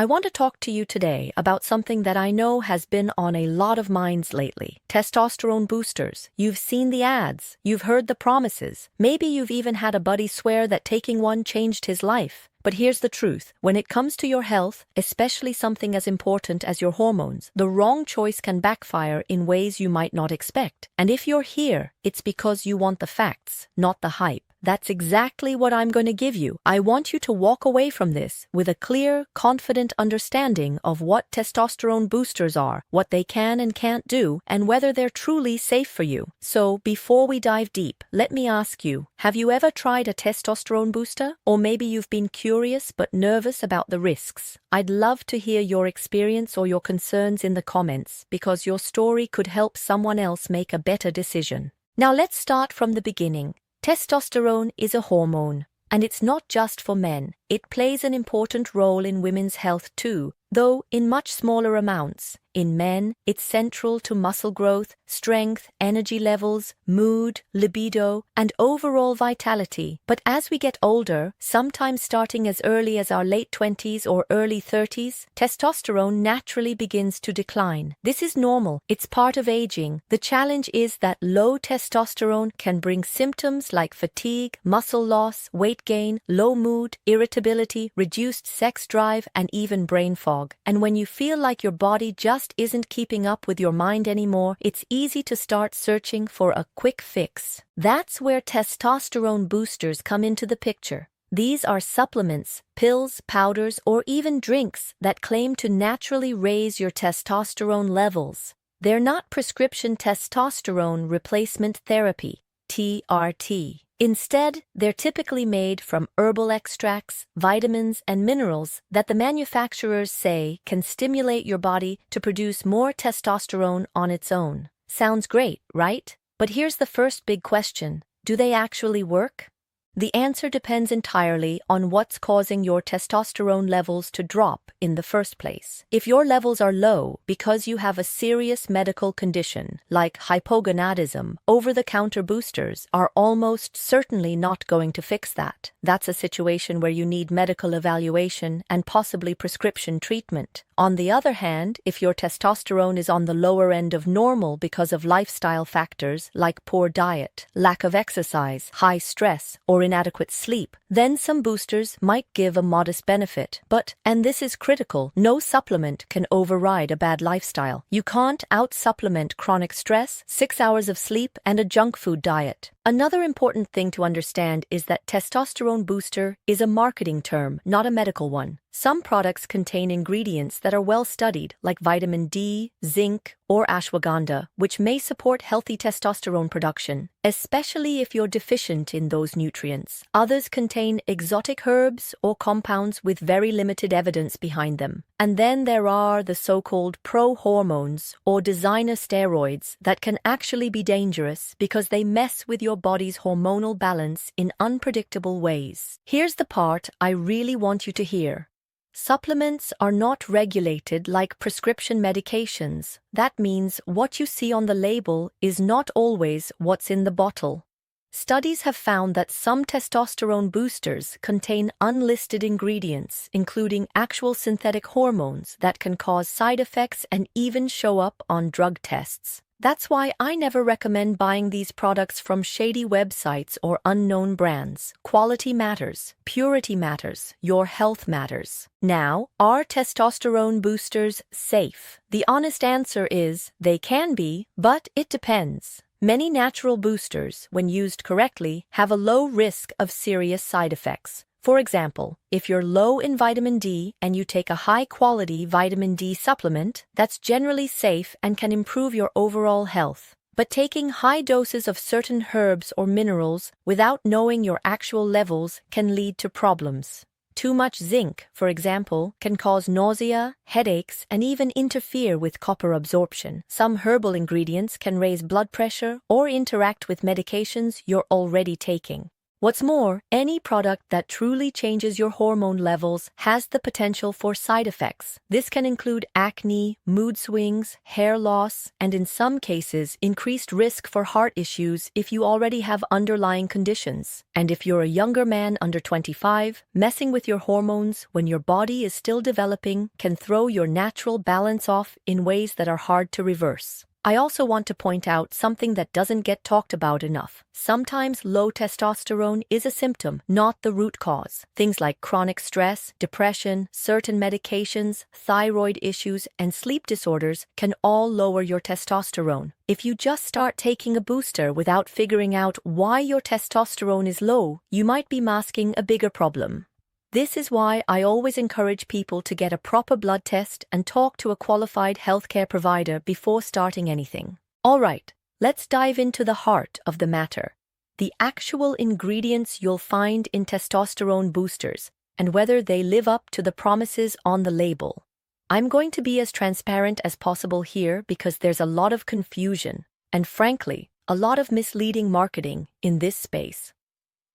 I want to talk to you today about something that I know has been on a lot of minds lately. Testosterone boosters. You've seen the ads, you've heard the promises, maybe you've even had a buddy swear that taking one changed his life. But here's the truth. When it comes to your health, especially something as important as your hormones, the wrong choice can backfire in ways you might not expect. And if you're here, it's because you want the facts, not the hype. That's exactly what I'm going to give you. I want you to walk away from this with a clear, confident understanding of what testosterone boosters are, what they can and can't do, and whether they're truly safe for you. So, before we dive deep, let me ask you, have you ever tried a testosterone booster? Or maybe you've been curious but nervous about the risks. I'd love to hear your experience or your concerns in the comments, because your story could help someone else make a better decision. Now let's start from the beginning. Testosterone is a hormone, and it's not just for men. It plays an important role in women's health too, though in much smaller amounts. In men, it's central to muscle growth, strength, energy levels, mood, libido, and overall vitality. But as we get older, sometimes starting as early as our late 20s or early 30s, testosterone naturally begins to decline. This is normal. It's part of aging. The challenge is that low testosterone can bring symptoms like fatigue, muscle loss, weight gain, low mood, irritability, reduced sex drive, and even brain fog. And when you feel like your body just isn't keeping up with your mind anymore, it's easy to start searching for a quick fix. That's where testosterone boosters come into the picture. These are supplements, pills, powders, or even drinks that claim to naturally raise your testosterone levels. They're not prescription testosterone replacement therapy, TRT. Instead, they're typically made from herbal extracts, vitamins, and minerals that the manufacturers say can stimulate your body to produce more testosterone on its own. Sounds great, right? But here's the first big question. Do they actually work? The answer depends entirely on what's causing your testosterone levels to drop in the first place. If your levels are low because you have a serious medical condition, like hypogonadism, over-the-counter boosters are almost certainly not going to fix that. That's a situation where you need medical evaluation and possibly prescription treatment. On the other hand, if your testosterone is on the lower end of normal because of lifestyle factors like poor diet, lack of exercise, high stress, or inadequate sleep, then some boosters might give a modest benefit. But, and this is critical, no supplement can override a bad lifestyle. You can't out-supplement chronic stress, 6 hours of sleep, and a junk food diet. Another important thing to understand is that testosterone booster is a marketing term, not a medical one. Some products contain ingredients that are well studied, like vitamin D, zinc, or ashwagandha, which may support healthy testosterone production, especially if you're deficient in those nutrients. Others contain exotic herbs or compounds with very limited evidence behind them. And then there are the so-called pro-hormones or designer steroids that can actually be dangerous because they mess with your body's hormonal balance in unpredictable ways. Here's the part I really want you to hear. Supplements are not regulated like prescription medications. That means what you see on the label is not always what's in the bottle. Studies have found that some testosterone boosters contain unlisted ingredients, including actual synthetic hormones that can cause side effects and even show up on drug tests. That's why I never recommend buying these products from shady websites or unknown brands. Quality matters, purity matters, your health matters. Now, are testosterone boosters safe? The honest answer is they can be, but it depends. Many natural boosters, when used correctly, have a low risk of serious side effects. For example, if you're low in vitamin D and you take a high-quality vitamin D supplement, that's generally safe and can improve your overall health. But taking high doses of certain herbs or minerals without knowing your actual levels can lead to problems. Too much zinc, for example, can cause nausea, headaches, and even interfere with copper absorption. Some herbal ingredients can raise blood pressure or interact with medications you're already taking. What's more, any product that truly changes your hormone levels has the potential for side effects. This can include acne, mood swings, hair loss, and in some cases, increased risk for heart issues if you already have underlying conditions. And if you're a younger man under 25, messing with your hormones when your body is still developing can throw your natural balance off in ways that are hard to reverse. I also want to point out something that doesn't get talked about enough. Sometimes low testosterone is a symptom, not the root cause. Things like chronic stress, depression, certain medications, thyroid issues, and sleep disorders can all lower your testosterone. If you just start taking a booster without figuring out why your testosterone is low, you might be masking a bigger problem. This is why I always encourage people to get a proper blood test and talk to a qualified healthcare provider before starting anything. Alright, let's dive into the heart of the matter. The actual ingredients you'll find in testosterone boosters and whether they live up to the promises on the label. I'm going to be as transparent as possible here because there's a lot of confusion and, frankly, a lot of misleading marketing in this space.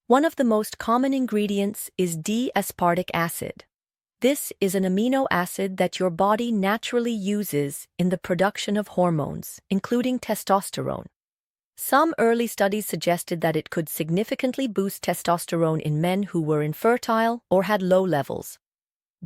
One of the most common ingredients is D-aspartic acid. This is an amino acid that your body naturally uses in the production of hormones, including testosterone. Some early studies suggested that it could significantly boost testosterone in men who were infertile or had low levels.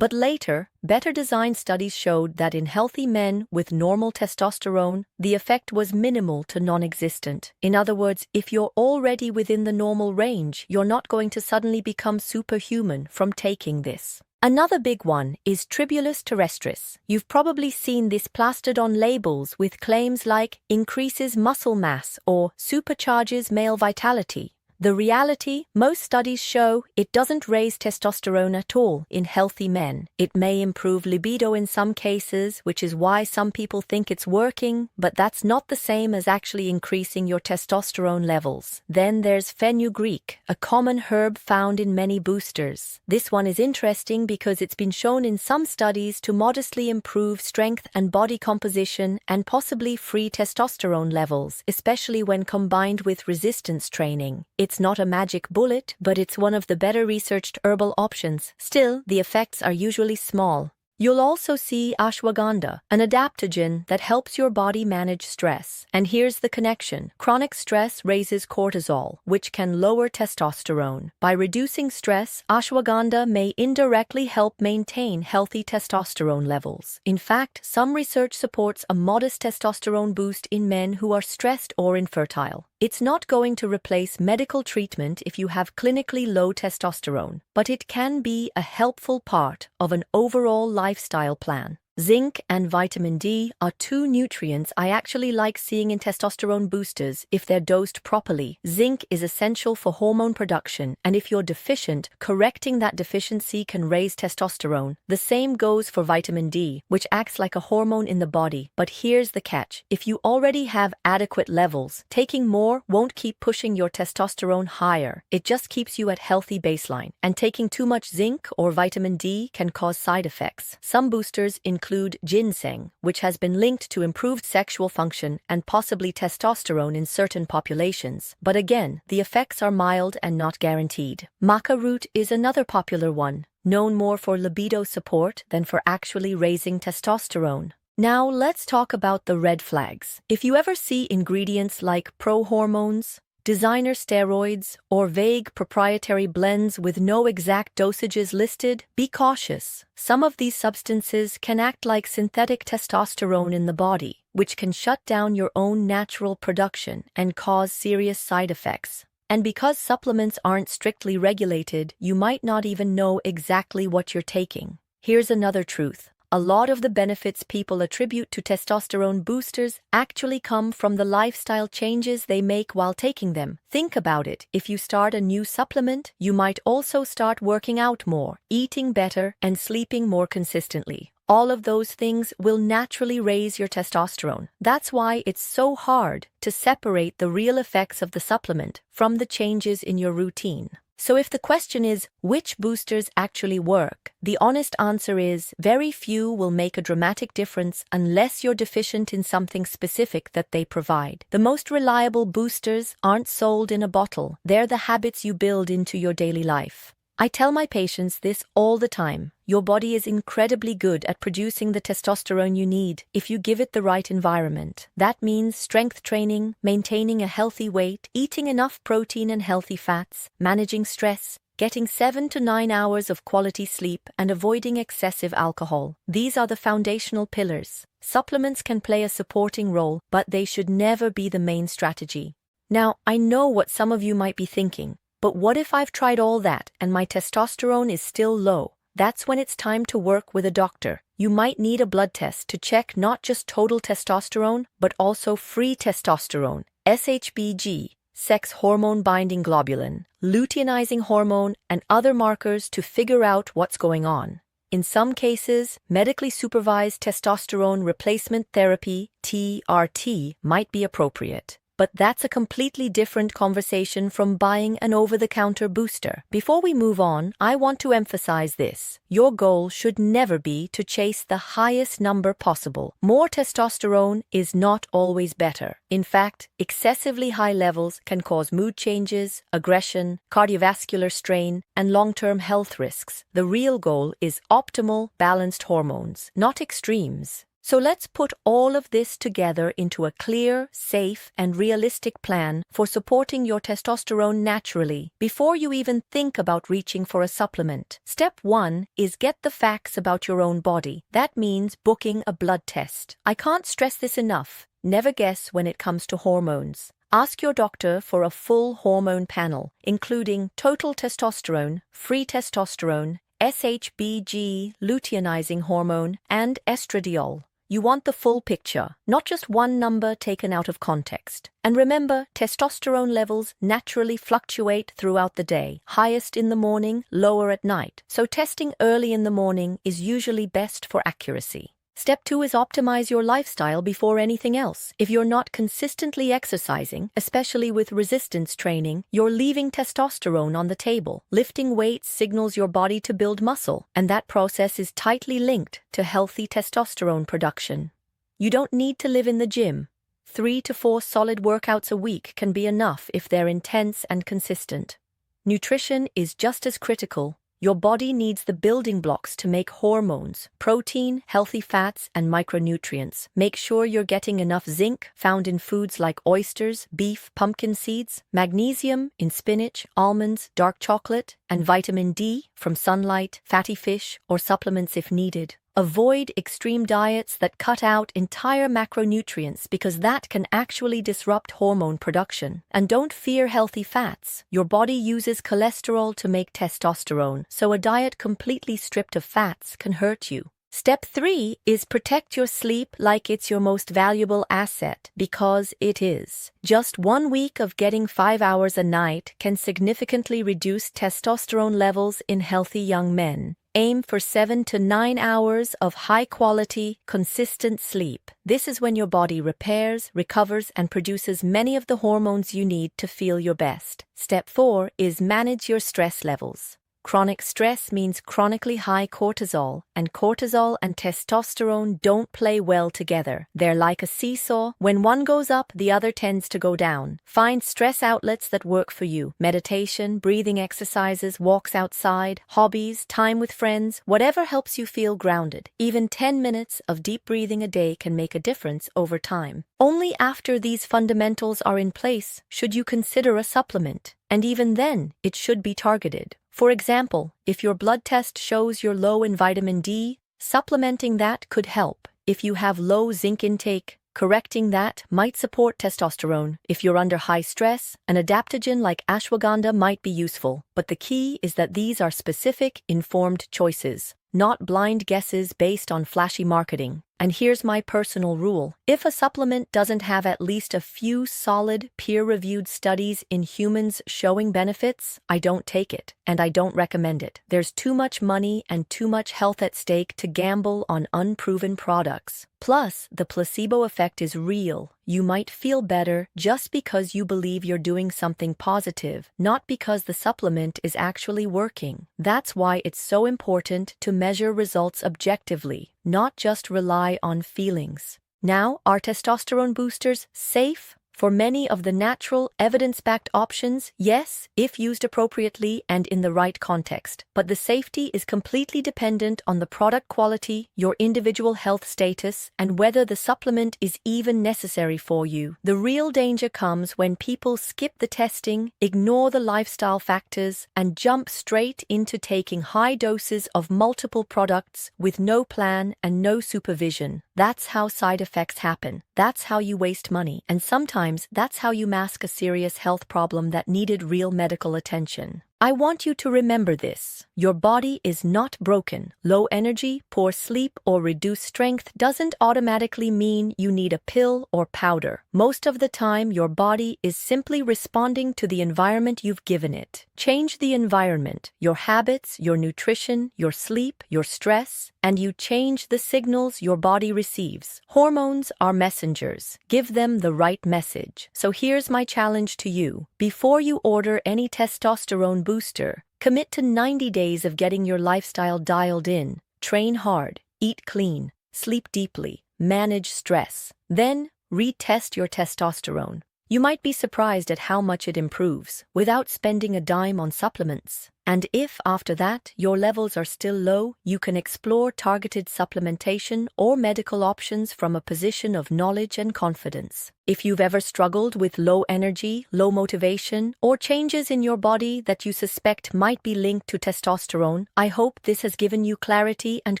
But later, better designed studies showed that in healthy men with normal testosterone, the effect was minimal to non-existent. In other words, if you're already within the normal range, you're not going to suddenly become superhuman from taking this. Another big one is tribulus terrestris. You've probably seen this plastered on labels with claims like increases muscle mass or supercharges male vitality. The reality, most studies show it doesn't raise testosterone at all in healthy men. It may improve libido in some cases, which is why some people think it's working, but that's not the same as actually increasing your testosterone levels. Then there's fenugreek, a common herb found in many boosters. This one is interesting because it's been shown in some studies to modestly improve strength and body composition and possibly free testosterone levels, especially when combined with resistance training. It's not a magic bullet, but it's one of the better researched herbal options. Still, the effects are usually small. You'll also see ashwagandha, an adaptogen that helps your body manage stress. And here's the connection. Chronic stress raises cortisol, which can lower testosterone. By reducing stress, ashwagandha may indirectly help maintain healthy testosterone levels. In fact, some research supports a modest testosterone boost in men who are stressed or infertile. It's not going to replace medical treatment if you have clinically low testosterone, but it can be a helpful part of an overall lifestyle plan. Zinc and vitamin D are two nutrients I actually like seeing in testosterone boosters if they're dosed properly. Zinc is essential for hormone production, and if you're deficient, correcting that deficiency can raise testosterone. The same goes for vitamin D, which acts like a hormone in the body. But here's the catch. If you already have adequate levels, taking more won't keep pushing your testosterone higher. It just keeps you at healthy baseline. And taking too much zinc or vitamin D can cause side effects. Some boosters include ginseng, which has been linked to improved sexual function and possibly testosterone in certain populations. But again, the effects are mild and not guaranteed. Maca root is another popular one, known more for libido support than for actually raising testosterone. Now let's talk about the red flags. If you ever see ingredients like prohormones, designer steroids, or vague proprietary blends with no exact dosages listed, be cautious. Some of these substances can act like synthetic testosterone in the body, which can shut down your own natural production and cause serious side effects. And because supplements aren't strictly regulated, you might not even know exactly what you're taking. Here's another truth. A lot of the benefits people attribute to testosterone boosters actually come from the lifestyle changes they make while taking them. Think about it. If you start a new supplement, you might also start working out more, eating better, and sleeping more consistently. All of those things will naturally raise your testosterone. That's why it's so hard to separate the real effects of the supplement from the changes in your routine. So if the question is, which boosters actually work, the honest answer is, very few will make a dramatic difference unless you're deficient in something specific that they provide. The most reliable boosters aren't sold in a bottle. They're the habits you build into your daily life. I tell my patients this all the time. Your body is incredibly good at producing the testosterone you need if you give it the right environment. That means strength training, maintaining a healthy weight, eating enough protein and healthy fats, managing stress, getting 7 to 9 hours of quality sleep, and avoiding excessive alcohol. These are the foundational pillars. Supplements can play a supporting role, but they should never be the main strategy. Now, I know what some of you might be thinking. But what if I've tried all that and my testosterone is still low? That's when it's time to work with a doctor. You might need a blood test to check not just total testosterone, but also free testosterone, SHBG, sex hormone-binding globulin, luteinizing hormone, and other markers to figure out what's going on. In some cases, medically supervised testosterone replacement therapy, TRT, might be appropriate. But that's a completely different conversation from buying an over-the-counter booster. Before we move on, I want to emphasize this. Your goal should never be to chase the highest number possible. More testosterone is not always better. In fact, excessively high levels can cause mood changes, aggression, cardiovascular strain, and long-term health risks. The real goal is optimal, balanced hormones, not extremes. So let's put all of this together into a clear, safe, and realistic plan for supporting your testosterone naturally before you even think about reaching for a supplement. Step 1 is get the facts about your own body. That means booking a blood test. I can't stress this enough. Never guess when it comes to hormones. Ask your doctor for a full hormone panel, including total testosterone, free testosterone, SHBG, luteinizing hormone, and estradiol. You want the full picture, not just one number taken out of context. And remember, testosterone levels naturally fluctuate throughout the day, highest in the morning, lower at night. So testing early in the morning is usually best for accuracy. Step 2 is optimize your lifestyle before anything else. If you're not consistently exercising, especially with resistance training, you're leaving testosterone on the table. Lifting weights signals your body to build muscle, and that process is tightly linked to healthy testosterone production. You don't need to live in the gym. 3 to 4 solid workouts a week can be enough if they're intense and consistent. Nutrition is just as critical. Your body needs the building blocks to make hormones, protein, healthy fats, and micronutrients. Make sure you're getting enough zinc, found in foods like oysters, beef, pumpkin seeds, magnesium in spinach, almonds, dark chocolate, and vitamin D from sunlight, fatty fish, or supplements if needed. Avoid extreme diets that cut out entire macronutrients because that can actually disrupt hormone production. And don't fear healthy fats. Your body uses cholesterol to make testosterone, so a diet completely stripped of fats can hurt you. Step 3 is protect your sleep like it's your most valuable asset, because it is. Just 1 week of getting 5 hours a night can significantly reduce testosterone levels in healthy young men. Aim for 7 to 9 hours of high-quality, consistent sleep. This is when your body repairs, recovers, and produces many of the hormones you need to feel your best. Step 4 is manage your stress levels. Chronic stress means chronically high cortisol, and cortisol and testosterone don't play well together. They're like a seesaw. When one goes up, the other tends to go down. Find stress outlets that work for you. Meditation, breathing exercises, walks outside, hobbies, time with friends, whatever helps you feel grounded. Even 10 minutes of deep breathing a day can make a difference over time. Only after these fundamentals are in place should you consider a supplement. And even then, it should be targeted. For example, if your blood test shows you're low in vitamin D, supplementing that could help. If you have low zinc intake, correcting that might support testosterone. If you're under high stress, an adaptogen like ashwagandha might be useful. But the key is that these are specific, informed choices, not blind guesses based on flashy marketing. And here's my personal rule. If a supplement doesn't have at least a few solid, peer-reviewed studies in humans showing benefits, I don't take it, and I don't recommend it. There's too much money and too much health at stake to gamble on unproven products. Plus, the placebo effect is real. You might feel better just because you believe you're doing something positive, not because the supplement is actually working. That's why it's so important to measure results objectively, not just rely on feelings. Now, are testosterone boosters safe? For many of the natural, evidence-backed options, yes, if used appropriately and in the right context. But the safety is completely dependent on the product quality, your individual health status, and whether the supplement is even necessary for you. The real danger comes when people skip the testing, ignore the lifestyle factors, and jump straight into taking high doses of multiple products with no plan and no supervision. That's how side effects happen. That's how you waste money. And sometimes that's how you mask a serious health problem that needed real medical attention. I want you to remember this. Your body is not broken. Low energy, poor sleep, or reduced strength doesn't automatically mean you need a pill or powder. Most of the time, your body is simply responding to the environment you've given it. Change the environment, your habits, your nutrition, your sleep, your stress, and you change the signals your body receives. Hormones are messengers. Give them the right message. So here's my challenge to you. Before you order any testosterone booster, commit to 90 days of getting your lifestyle dialed in. Train hard, eat clean, sleep deeply, manage stress. Then, retest your testosterone. You might be surprised at how much it improves without spending a dime on supplements. And if, after that, your levels are still low, you can explore targeted supplementation or medical options from a position of knowledge and confidence. If you've ever struggled with low energy, low motivation, or changes in your body that you suspect might be linked to testosterone, I hope this has given you clarity and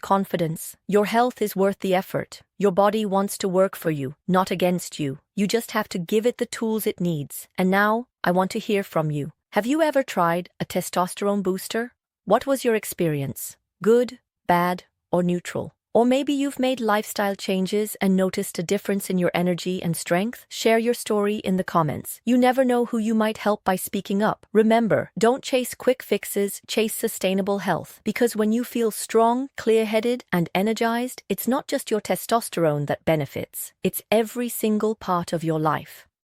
confidence. Your health is worth the effort. Your body wants to work for you, not against you. You just have to give it the tools it needs. And now, I want to hear from you. Have you ever tried a testosterone booster? What was your experience? Good, bad, or neutral? Or maybe you've made lifestyle changes and noticed a difference in your energy and strength? Share your story in the comments. You never know who you might help by speaking up. Remember, don't chase quick fixes, chase sustainable health. Because when you feel strong, clear-headed, and energized, it's not just your testosterone that benefits. It's every single part of your life.